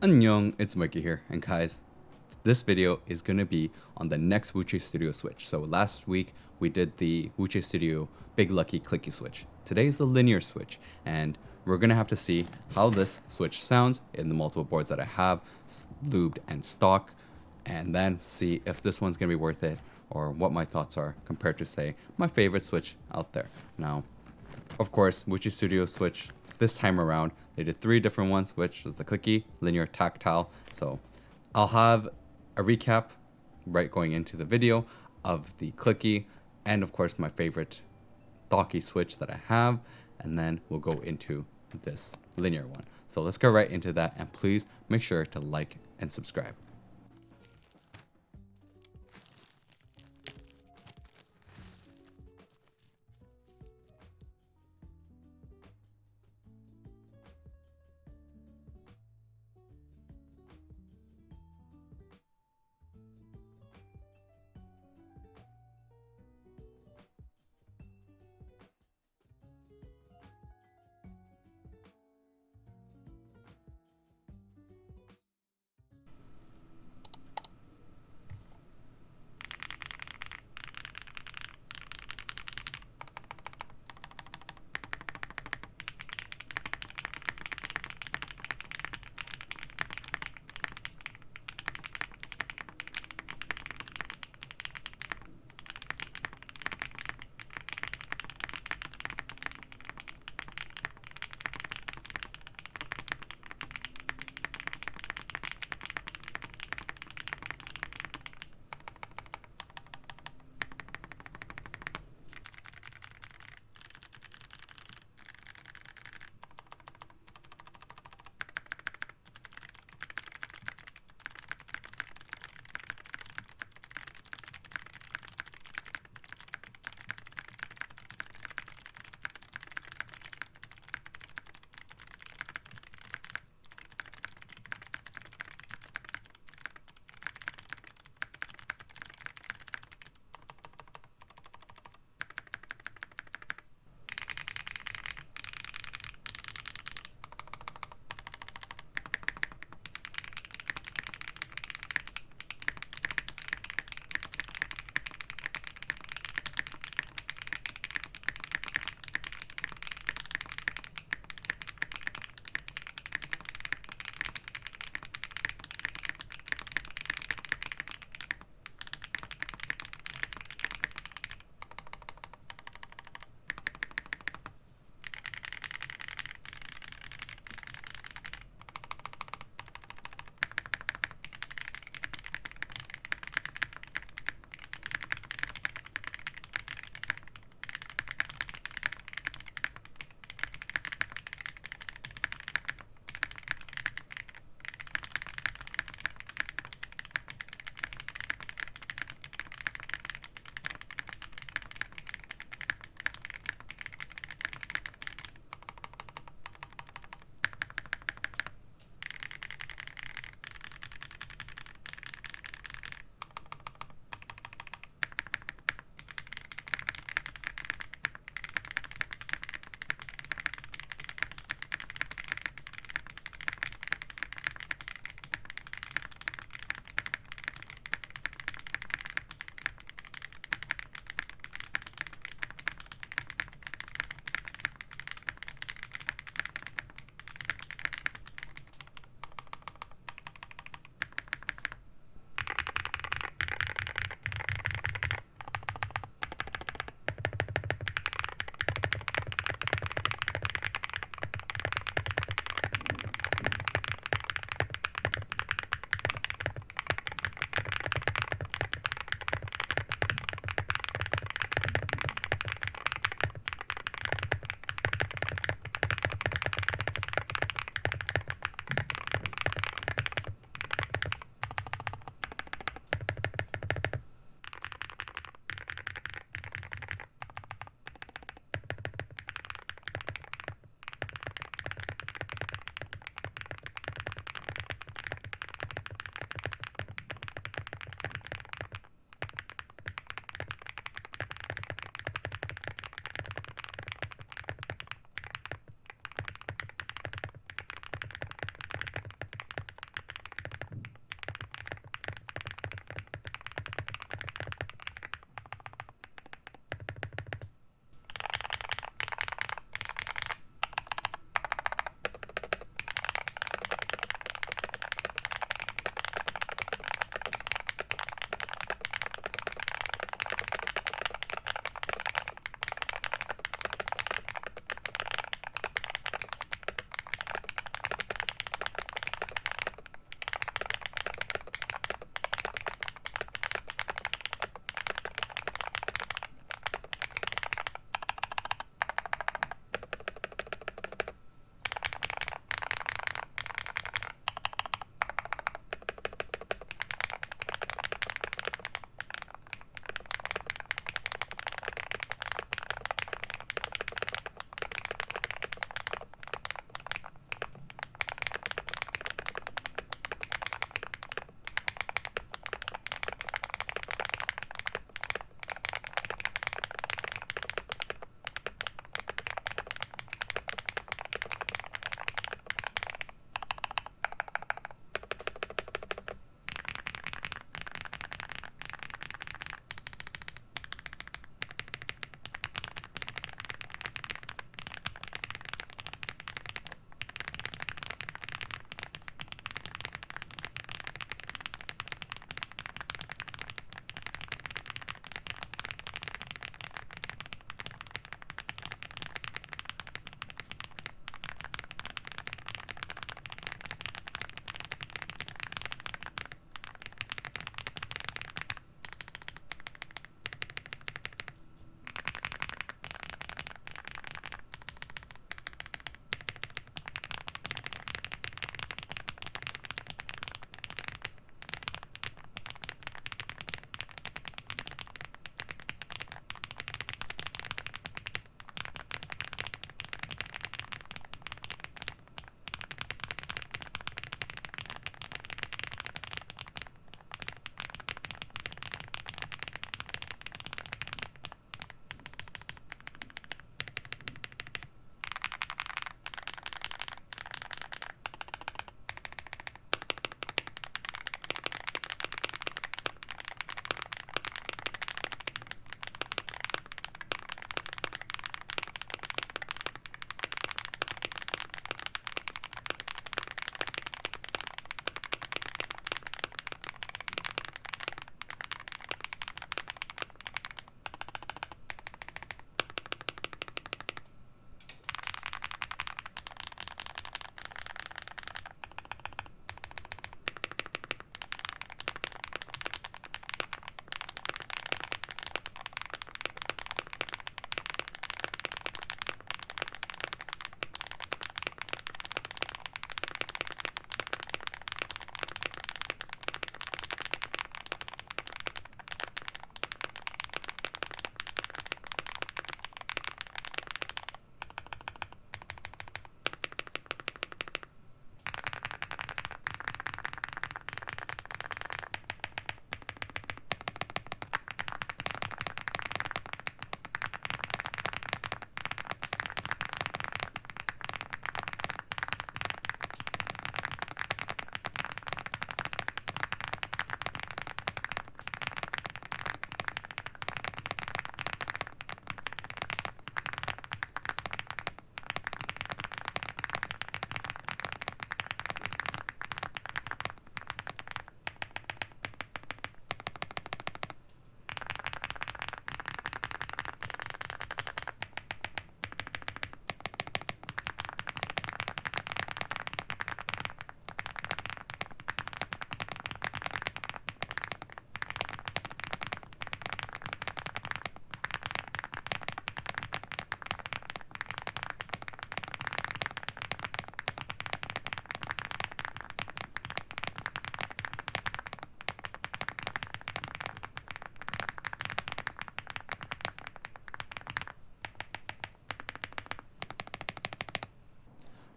Annyeong, it's Mikey here, and guys, this video is gonna be on the next Wuque Studio Switch. So last week we did the Wuque Studio BigLucky Clicky Switch. Today is the linear switch, and we're gonna have to see how this switch sounds in the multiple boards that I have lubed and stock, and then see if this one's gonna be worth it or what my thoughts are compared to, say, my favorite switch out there. Now, of course, Wuque Studio Switch, this time around, they did 3 different ones, which was the clicky, linear, tactile. So I'll have a recap right going into the video of the clicky and of course my favorite docky switch that I have, and then we'll go into this linear one. So let's go right into that, and please make sure to like and subscribe.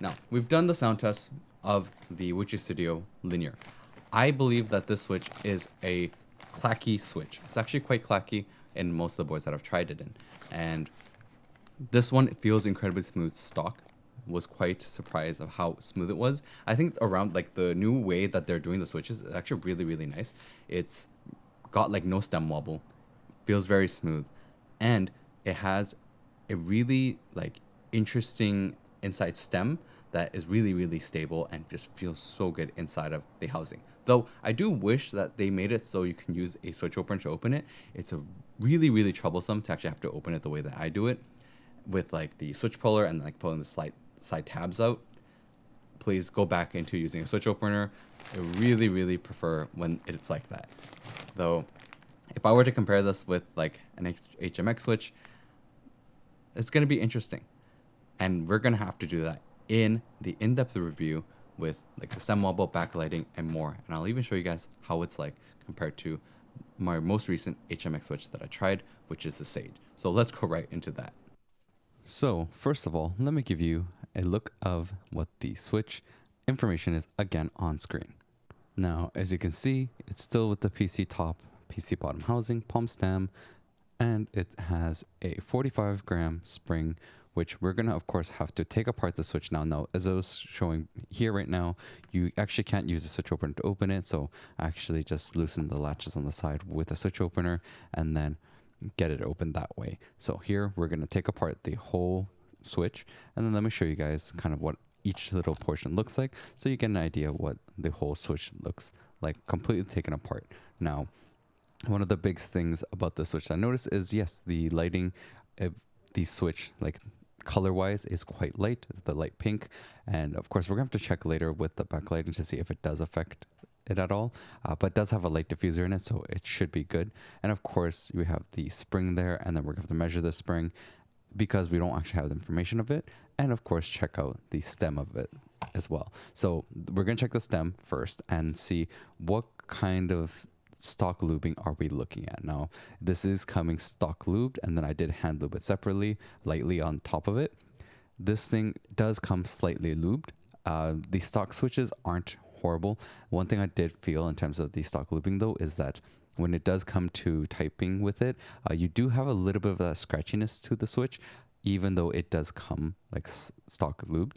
Now, we've done the sound test of the Wuque Studio Linear. I believe that this switch is a clacky switch. It's actually quite clacky in most of the boards that I've tried it in. And this one feels incredibly smooth stock. Was quite surprised of how smooth it was. I think around like the new way that they're doing the switches is actually really, really nice. It's got like no stem wobble, feels very smooth, and it has a really like interesting inside stem that is really, really stable and just feels so good inside of the housing. Though I do wish that they made it so you can use a switch opener to open it. It's a really, really troublesome to actually have to open it the way that I do it, with like the switch puller and like pulling the side tabs out. Please go back into using a switch opener. I really, really prefer when it's like that. Though, if I were to compare this with like an HMX switch, it's going to be interesting. And we're going to have to do that in the in-depth review with like the stem wobble, backlighting, and more. And I'll even show you guys how it's like compared to my most recent HMX switch that I tried, which is the Sage. So let's go right into that. So first of all, let me give you a look of what the switch information is again on screen. Now, as you can see, it's still with the PC top, PC bottom housing, palm stem, and it has a 45 gram spring, which we're gonna of course have to take apart the switch now. Now, as I was showing here right now, you actually can't use the switch opener to open it, so actually just loosen the latches on the side with a switch opener and then get it open that way. So here we're going to take apart the whole switch, and then let me show you guys kind of what each little portion looks like so you get an idea what the whole switch looks like completely taken apart. Now, one of the biggest things about the switch I noticed is, yes, the lighting of the switch, like color wise, is quite light, the light pink, and of course we're going to have to check later with the backlighting to see if it does affect it at all, but it does have a light diffuser in it, so it should be good. And of course we have the spring there, and then we're going to have to measure the spring because we don't actually have the information of it, and of course check out the stem of it as well. So we're going to check the stem first and see what kind of stock lubing are we looking at. Now, this is coming stock lubed, and then I did hand lube it separately, lightly on top of it. This thing does come slightly lubed. The stock switches aren't horrible. One thing I did feel in terms of the stock looping though is that when it does come to typing with it, you do have a little bit of that scratchiness to the switch, even though it does come like stock lubed.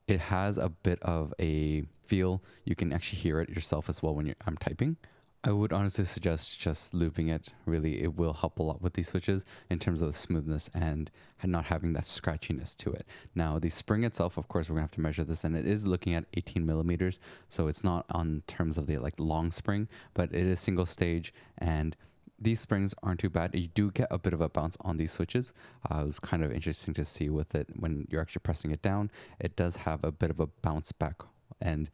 It has a bit of a feel. You can actually hear it yourself as well when I'm typing. I would honestly suggest just looping it. Really, it will help a lot with these switches in terms of the smoothness and not having that scratchiness to it. Now, the spring itself, of course, we're gonna have to measure this, and it is looking at 18 millimeters, so it's not on terms of the like long spring, but it is single stage, and these springs aren't too bad. You do get a bit of a bounce on these switches. It was kind of interesting to see with it when you're actually pressing it down. It does have a bit of a bounce back, and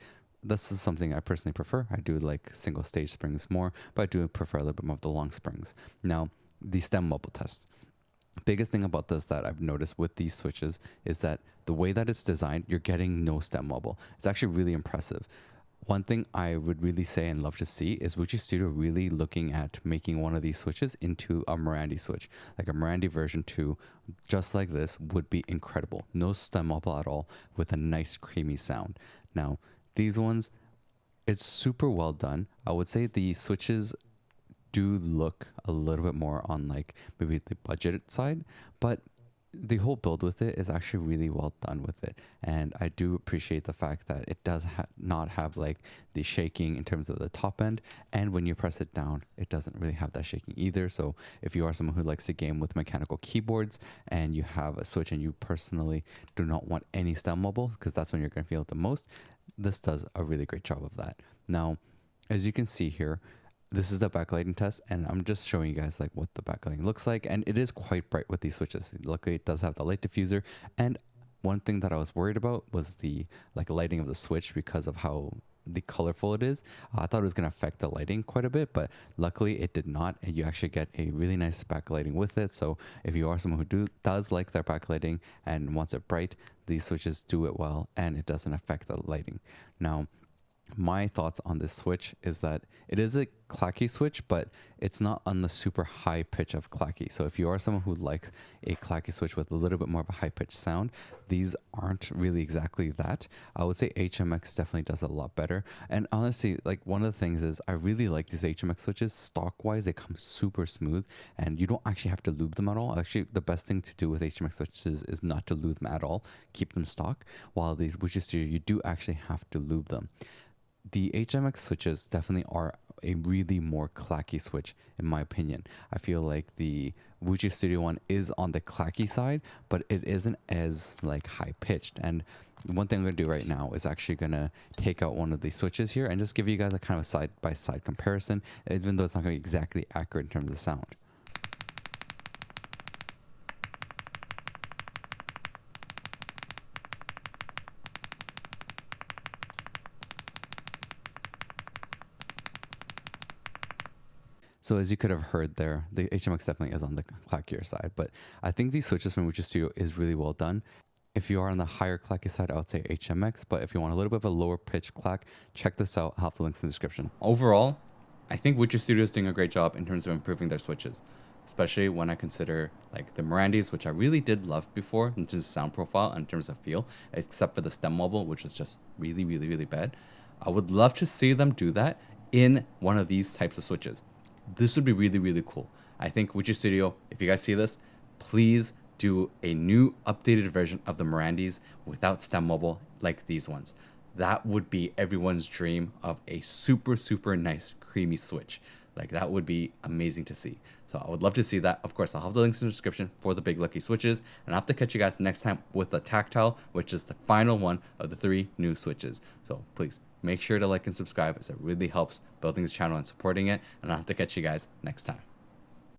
this is something I personally prefer. I do like single stage springs more, but I do prefer a little bit more of the long springs. Now, the stem wobble test. Biggest thing about this that I've noticed with these switches is that the way that it's designed, you're getting no stem wobble. It's actually really impressive. One thing I would really say and love to see is Wuque Studio really looking at making one of these switches into a Marandi switch. Like a Marandi version 2, just like this, would be incredible. No stem wobble at all, with a nice creamy sound. Now, these ones, it's super well done. I would say the switches do look a little bit more on like maybe the budget side, but the whole build with it is actually really well done with it. And I do appreciate the fact that it does not have like the shaking in terms of the top end. And when you press it down, it doesn't really have that shaking either. So if you are someone who likes to game with mechanical keyboards and you have a switch and you personally do not want any stem wobble, because that's when you're going to feel it the most, this does a really great job of that. Now, as you can see here, this is the backlighting test, and I'm just showing you guys like what the backlighting looks like, and it is quite bright with these switches. Luckily, it does have the light diffuser, and one thing that I was worried about was the like lighting of the switch because of how the colorful it is. I thought it was going to affect the lighting quite a bit, but luckily it did not, and you actually get a really nice backlighting with it. So if you are someone who does like their backlighting and wants it bright, these switches do it well, and it doesn't affect the lighting. Now, my thoughts on this switch is that it is a clacky switch, but it's not on the super high pitch of clacky. So if you are someone who likes a clacky switch with a little bit more of a high pitched sound, these aren't really exactly that. I would say HMX definitely does a lot better. And honestly, like one of the things is I really like these HMX switches. Stock wise, they come super smooth and you don't actually have to lube them at all. Actually, the best thing to do with HMX switches is not to lube them at all. Keep them stock. While these Wuque Studio, you do actually have to lube them. The HMX switches definitely are a really more clacky switch in my opinion. I feel like the Wuque Studio one is on the clacky side, but it isn't as like high pitched. And one thing I'm gonna do right now is actually gonna take out one of the switches here and just give you guys a kind of a side by side comparison, even though it's not gonna be exactly accurate in terms of sound. So as you could have heard there, the HMX definitely is on the clackier side, but I think these switches from Wuque Studio is really well done. If you are on the higher clacky side, I would say HMX, but if you want a little bit of a lower pitch clack, check this out. I'll have the links in the description. Overall, I think Wuque Studio is doing a great job in terms of improving their switches, especially when I consider like the Mirandis, which I really did love before in terms of sound profile and in terms of feel, except for the stem wobble, which is just really, really, really bad. I would love to see them do that in one of these types of switches. This would be really, really cool. I think Wuque Studio, if you guys see this, please do a new updated version of the Mirandis without stem wobble like these ones. That would be everyone's dream of a super, super nice creamy switch. Like that would be amazing to see. So I would love to see that. Of course, I'll have the links in the description for the BigLucky switches. And I'll have to catch you guys next time with the tactile, which is the final one of the 3 new switches. So please make sure to like and subscribe as it really helps building this channel and supporting it. And I'll have to catch you guys next time.